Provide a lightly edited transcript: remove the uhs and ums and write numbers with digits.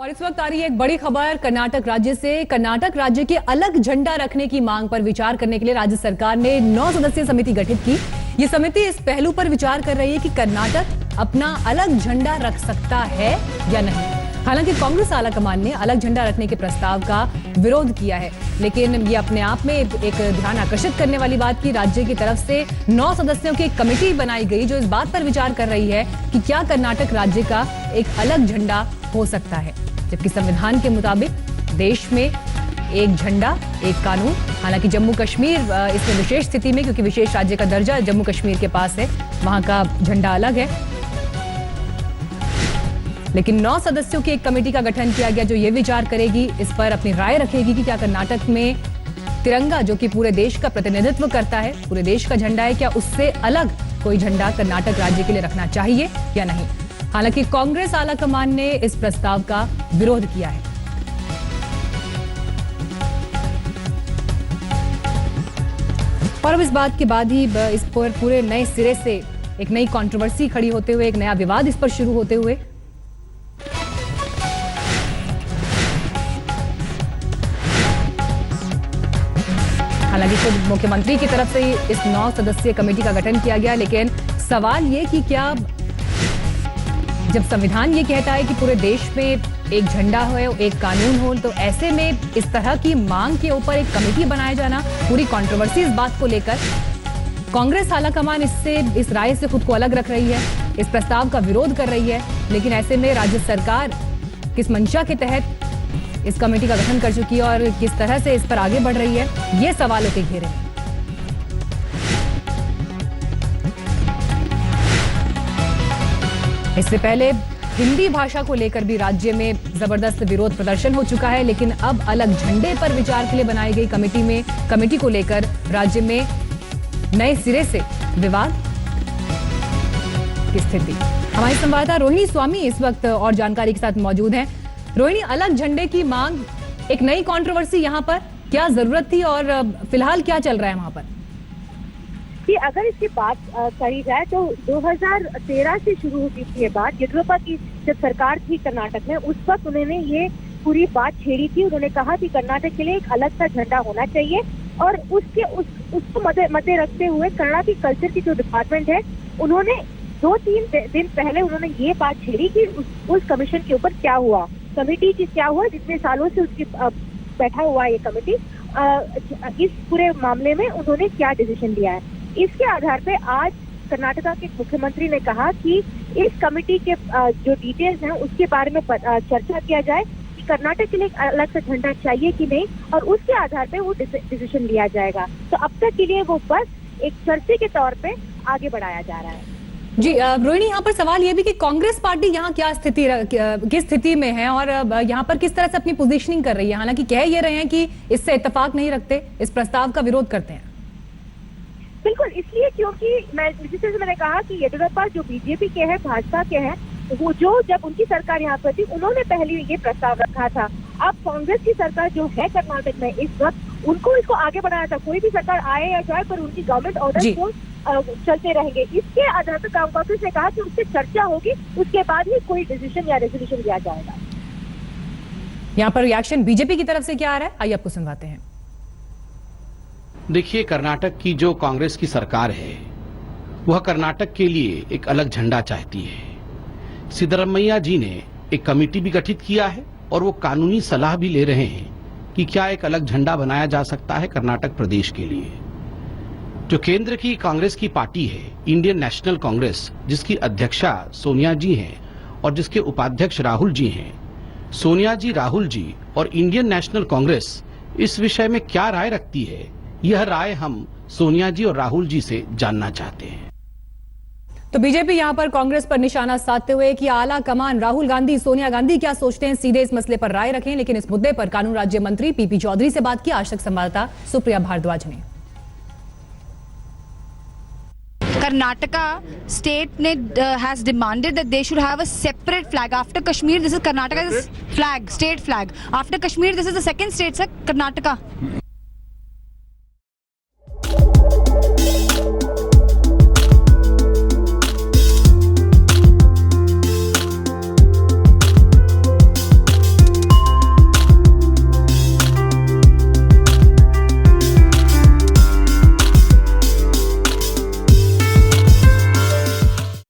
और इस वक्त आ रही है एक बड़ी खबर कर्नाटक राज्य से। कर्नाटक राज्य के अलग झंडा रखने की मांग पर विचार करने के लिए राज्य सरकार ने 9 सदस्यीय समिति गठित की। ये समिति इस पहलू पर विचार कर रही है कि कर्नाटक अपना अलग झंडा रख सकता है या नहीं। हालांकि कांग्रेस आलाकमान ने अलग झंडा रखने के प्रस्ताव का विरोध किया है, लेकिन ये अपने आप में एक ध्यान आकर्षित करने वाली बात की राज्य की तरफ से 9 सदस्यों की एक कमेटी बनाई गई जो इस बात पर विचार कर रही है कि क्या कर्नाटक राज्य का एक अलग झंडा हो सकता है, जबकि संविधान के मुताबिक देश में एक झंडा एक कानून। हालांकि जम्मू कश्मीर इसमें विशेष स्थिति में, क्योंकि विशेष राज्य का दर्जा जम्मू कश्मीर के पास है, वहां का झंडा अलग है। लेकिन 9 सदस्यों की एक कमेटी का गठन किया गया जो ये विचार करेगी, इस पर अपनी राय रखेगी कि क्या कर्नाटक में तिरंगा, जो कि पूरे देश का प्रतिनिधित्व करता है, पूरे देश का झंडा है, क्या उससे अलग कोई झंडा कर्नाटक राज्य के लिए रखना चाहिए या नहीं। हालांकि कांग्रेस आलाकमान ने इस प्रस्ताव का विरोध किया है। और अब इस बात के बाद ही इस पर पूरे नए सिरे से एक नई कंट्रोवर्सी खड़ी होते हुए, एक नया विवाद इस पर शुरू होते हुए हालांकि खुद मुख्यमंत्री की तरफ से इस 9 सदस्यीय कमेटी का गठन किया गया, लेकिन सवाल ये कि क्या जब संविधान ये कहता है कि पूरे देश में एक झंडा हो, एक कानून हो, तो ऐसे में इस तरह की मांग के ऊपर एक कमेटी बनाया जाना, पूरी कंट्रोवर्सी इस बात को लेकर कांग्रेस आलाकमान इस राय से खुद को अलग रख रही है, इस प्रस्ताव का विरोध कर रही है। लेकिन ऐसे में राज्य सरकार किस मंशा के तहत इस कमेटी का गठन कर चुकी है और किस तरह से इस पर आगे बढ़ रही है, ये सवालों के घेरे में। इससे पहले हिंदी भाषा को लेकर भी राज्य में जबरदस्त विरोध प्रदर्शन हो चुका है, लेकिन अब अलग झंडे पर विचार के लिए बनाई गई कमेटी को लेकर राज्य में नए सिरे से विवाद की स्थिति। हमारी संवाददाता रोहिणी स्वामी इस वक्त और जानकारी के साथ मौजूद हैं। रोहिणी, अलग झंडे की मांग, एक नई कंट्रोवर्सी, यहाँ पर क्या जरूरत थी और फिलहाल क्या चल रहा है वहाँ पर? कि अगर इसकी बात कही जाए तो 2013 से शुरू हुई थी ये बात। येदियुरप्पा की जब सरकार थी कर्नाटक में, उस वक्त उन्होंने ये पूरी बात छेड़ी थी। उन्होंने कहा कि कर्नाटक के लिए एक अलग सा झंडा होना चाहिए और उसको मद्दे रखते हुए कन्नड़ा की कल्चर की जो डिपार्टमेंट है, उन्होंने 2-3 दिन पहले उन्होंने ये बात छेड़ी कि उस कमीशन के ऊपर क्या हुआ, कमेटी की क्या हुआ, जितने सालों से उसकी बैठा हुआ ये कमेटी, इस पूरे मामले में उन्होंने क्या डिसीजन लिया है। इसके आधार पे आज कर्नाटका के मुख्यमंत्री ने कहा कि इस कमेटी के जो डिटेल्स हैं उसके बारे में चर्चा किया जाए कि कर्नाटक के लिए एक अलग से झंडा चाहिए कि नहीं, और उसके आधार पे वो डिसीजन लिया जाएगा। तो अब तक के लिए वो बस एक चर्चा के तौर पे आगे बढ़ाया जा रहा है। जी रोहिणी, यहाँ पर सवाल ये भी कि कांग्रेस पार्टी यहाँ किस स्थिति में है और यहाँ पर किस तरह से अपनी पोजीशनिंग कर रही है। हालांकि कह ये रहे हैं कि इससे इत्तेफाक नहीं रखते, इस प्रस्ताव का विरोध करते हैं। बिल्कुल, इसलिए क्योंकि जैसे मैंने कहा कि येदियुरप्पा जो बीजेपी के हैं, भाजपा के हैं, वो जो जब उनकी सरकार यहाँ पर थी उन्होंने पहले ये प्रस्ताव रखा था। अब कांग्रेस की सरकार जो है कर्नाटक में इस वक्त, उनको इसको आगे बढ़ाया था। कोई भी सरकार आए या जाए, पर उनकी गवर्नमेंट ऑर्डर को चलते रहेंगे। इसके आधार पर कांग्रेस ने कहा कि उससे चर्चा होगी, उसके बाद ही कोई डिसीजन या रेजोल्यूशन लिया जाएगा। यहाँ पर रिएक्शन बीजेपी की तरफ से क्या आ रहा है, आइए आपको सुनवाते हैं। देखिए, कर्नाटक की जो कांग्रेस की सरकार है वह कर्नाटक के लिए एक अलग झंडा चाहती है। सिद्धरामैया जी ने एक कमेटी भी गठित किया है और वो कानूनी सलाह भी ले रहे हैं कि क्या एक अलग झंडा बनाया जा सकता है कर्नाटक प्रदेश के लिए। जो केंद्र की कांग्रेस की पार्टी है, इंडियन नेशनल कांग्रेस, जिसकी अध्यक्षा सोनिया जी हैं और जिसके उपाध्यक्ष राहुल जी हैं, सोनिया जी, राहुल जी और इंडियन नेशनल कांग्रेस इस विषय में क्या राय रखती है, यह राय हम सोनिया जी और राहुल जी से जानना चाहते हैं। तो बीजेपी यहां पर कांग्रेस पर निशाना साधते हुए कि आला कमान राहुल गांधी, सोनिया गांधी क्या सोचते हैं, सीधे इस मसले पर राय रखें। लेकिन इस मुद्दे पर कानून राज्य मंत्री पीपी चौधरी से बात की आज तक संवाददाता सुप्रिया भारद्वाज ने। Karnataka state has demanded that they should have a separate flag. After Kashmir, this is Karnataka's flag, state flag. After Kashmir, this is the second state, sir, Karnataka.